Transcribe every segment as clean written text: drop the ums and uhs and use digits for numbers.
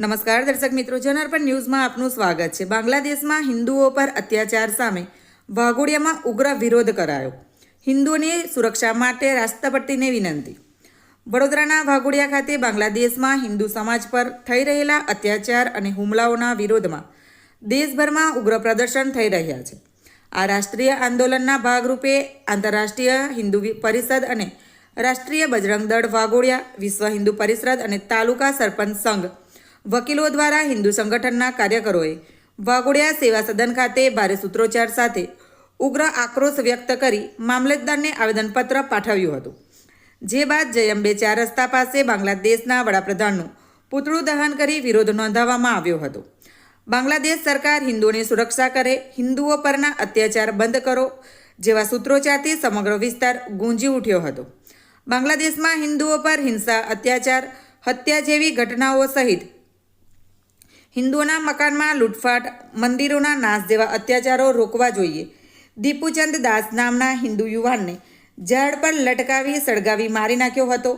નમસ્કાર દર્શક મિત્રો, જનાર્પણ ન્યૂઝમાં આપનું સ્વાગત છે। બાંગ્લાદેશમાં હિન્દુઓ પર અત્યાચાર સામે વાઘોડિયામાં ઉગ્ર વિરોધ કરાયો। હિન્દુઓની સુરક્ષા માટે રાષ્ટ્રપતિને વિનંતી। વડોદરાના વાઘોડિયા ખાતે બાંગ્લાદેશમાં હિન્દુ સમાજ પર થઈ રહેલા અત્યાચાર અને હુમલાઓના વિરોધમાં દેશભરમાં ઉગ્ર પ્રદર્શન થઈ રહ્યા છે। આ રાષ્ટ્રીય આંદોલનના ભાગરૂપે આંતરરાષ્ટ્રીય હિન્દુ પરિષદ અને રાષ્ટ્રીય બજરંગ દળ વાઘોડિયા, વિશ્વ હિન્દુ પરિષદ અને તાલુકા સરપંચ સંઘ વકીલો દ્વારા હિન્દુ સંગઠનના કાર્યકરોએ વાઘોડિયા સેવા સદન ખાતે ભારે સૂત્રોચ્ચાર સાથે ઉગ્ર આક્રોશ વ્યક્ત કરી મામલતદારને આવેદનપત્ર પાઠવ્યું હતું। જે બાદ જયંબે 4 રસ્તા પાસે બાંગ્લાદેશના વડાપ્રધાનનું પૂતળું દહન કરી વિરોધ નોંધાવવામાં આવ્યો હતો। બાંગ્લાદેશ સરકાર હિન્દુઓની સુરક્ષા કરે, હિન્દુઓ પરના અત્યાચાર બંધ કરો જેવા સૂત્રોચ્ચારથી સમગ્ર વિસ્તાર ગુંજી ઉઠ્યો હતો। બાંગ્લાદેશમાં હિન્દુઓ પર હિંસા, અત્યાચાર, હત્યા જેવી ઘટનાઓ સહિત હિન્દુઓના મકાનમાં લૂંટફાટ, મંદિરોના નાશ જેવા અત્યાચારો રોકવા જોઈએ। દીપુચંદ દાસ નામના હિન્દુ યુવાનને ઝાડ પર લટકાવી સળગાવી મારી નાખ્યો હતો।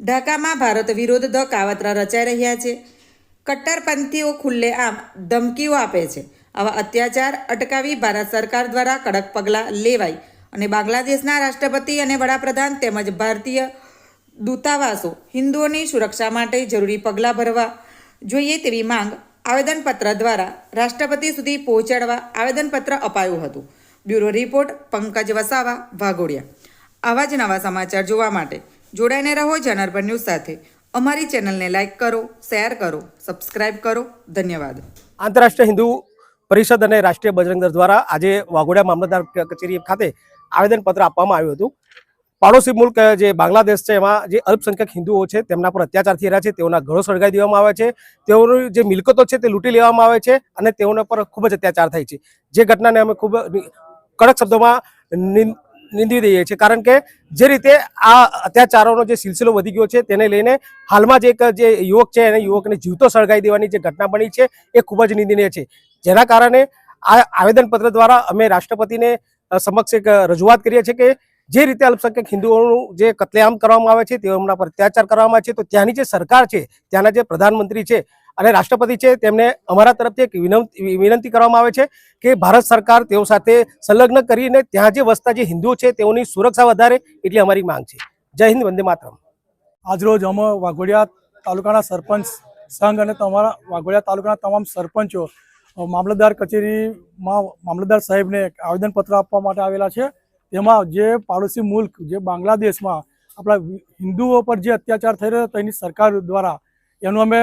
ઢાકામાં ભારત વિરોધ કાવતરા રચાઈ રહ્યા છે। કટ્ટરપંથીઓ ખુલ્લેઆમ ધમકીઓ આપે છે। આવા અત્યાચાર અટકાવી ભારત સરકાર દ્વારા કડક પગલાં લેવાય અને બાંગ્લાદેશના રાષ્ટ્રપતિ અને વડાપ્રધાન તેમજ ભારતીય દૂતાવાસો હિન્દુઓની સુરક્ષા માટે જરૂરી પગલાં ભરવા જોઈએ તેવી માંગ આવેદનપત્ર દ્વારા રાષ્ટ્રપતિ સુધી પહોંચાડવા આવેદનપત્ર અપાયું હતું। Bureau report Pankaj Vasava, Waghodia. આવા જ નવા સમાચાર જોવા માટે જોડાઈને રહો જનાર્પણ ન્યૂઝ સાથે। અમારી ચેનલને લાઇક કરો, શેર કરો, સબસ્ક્રાઇબ કરો। ધન્યવાદ। આંતરરાષ્ટ્રીય હિન્દુ પરિષદ અને રાષ્ટ્રીય બજરંગ દળ દ્વારા આજે વાઘોડિયા મામલતદાર કચેરી ખાતે આવેદનપત્ર આપવામાં આવ્યું હતું। પાડોશી મુલ્ક જે બાંગ્લાદેશ છે એમાં જે અલ્પસંખ્યક હિન્દુઓ છે તેમના પર અત્યાચાર થઈ રહ્યા છે, તેઓના ઘરો સળગાવી દેવામાં આવે છે, તેઓની જે મિલકતો છે તે લૂંટી લેવામાં આવે છે અને તેઓના પર ખૂબ જ અત્યાચાર થાય છે। જે ઘટનાને અમે ખૂબ કડક શબ્દોમાં નિંદી દઈએ છીએ, કારણ કે જે રીતે આ અત્યાચારોનો જે સિલસિલો વધી ગયો છે તેને લઈને હાલમાં જ એક જે યુવક છે એને યુવકને જીવતો સળગાવી દેવાની જે ઘટના બની છે એ ખૂબ જ નિંદનીય છે। જેના કારણે આ આવેદનપત્ર દ્વારા અમે રાષ્ટ્રપતિને સમક્ષ એક રજૂઆત કરીએ છીએ કે જે રીતે અલ્પસંખ્યક હિન્દુઓનું જે કતલેઆમ કરવામાં આવે છે, તેમના પર અત્યાચાર કરવામાં આવે છે, તો ત્યાંની જે સરકાર છે, ત્યાંના જે પ્રધાનમંત્રી છે અને રાષ્ટ્રપતિ છે તેમને અમારા તરફથી એક વિનંતી કરવામાં આવે છે કે ભારત સરકાર તેઓ સાથે સંલગ્ન કરીને ત્યાં જે વસતા જે હિન્દુઓ છે તેઓની સુરક્ષા વધારે, એટલી અમારી માંગ છે। જય હિન્દ, વંદે માતરમ। આજરોજ અમે વાઘોડિયા તાલુકાના સરપંચ સંઘ અને તમારા વાઘોડિયા તાલુકાના તમામ સરપંચો મામલતદાર કચેરીમાં મામલતદાર સાહેબને આવેદનપત્ર આપવા માટે આવેલા છે। તેમાં જે પાડોશી મુલ્ક જે બાંગ્લાદેશમાં આપણા હિન્દુઓ પર જે અત્યાચાર થઈ રહ્યો તેની સરકાર દ્વારા એનો અમે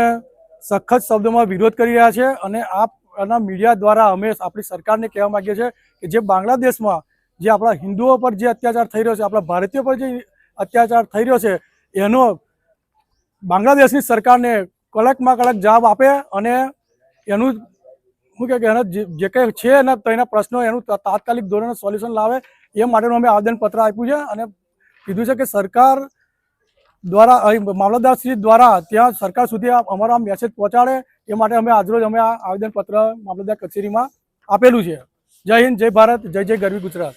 સખત શબ્દોમાં વિરોધ કરી રહ્યા છે અને આપના મીડિયા દ્વારા અમે આપણી સરકારને કહેવા માગીએ છીએ કે જે બાંગ્લાદેશમાં જે આપણા હિન્દુઓ પર જે અત્યાચાર થઈ રહ્યો છે, આપણા ભારતીયો પર જે અત્યાચાર થઈ રહ્યો છે, એનો બાંગ્લાદેશની સરકારને કડકમાં કડક જવાબ આપે અને એનું શું કે એનો જે કંઈ છે ને તેના પ્રશ્નો એનું તાત્કાલિક ધોરણે સોલ્યુશન લાવે એ માટેનું અમે આવેદનપત્ર આપ્યું છે અને કીધું છે કે સરકાર દ્વારા મામલતદારશ્રી દ્વારા ત્યાં સરકાર સુધી અમારો મેસેજ પહોંચાડે એ માટે અમે આજરોજ અમે આ આવેદનપત્ર મામલતદાર કચેરીમાં આપેલું છે। જય હિન્દ, જય ભારત, જય જય ગરવી ગુજરાત।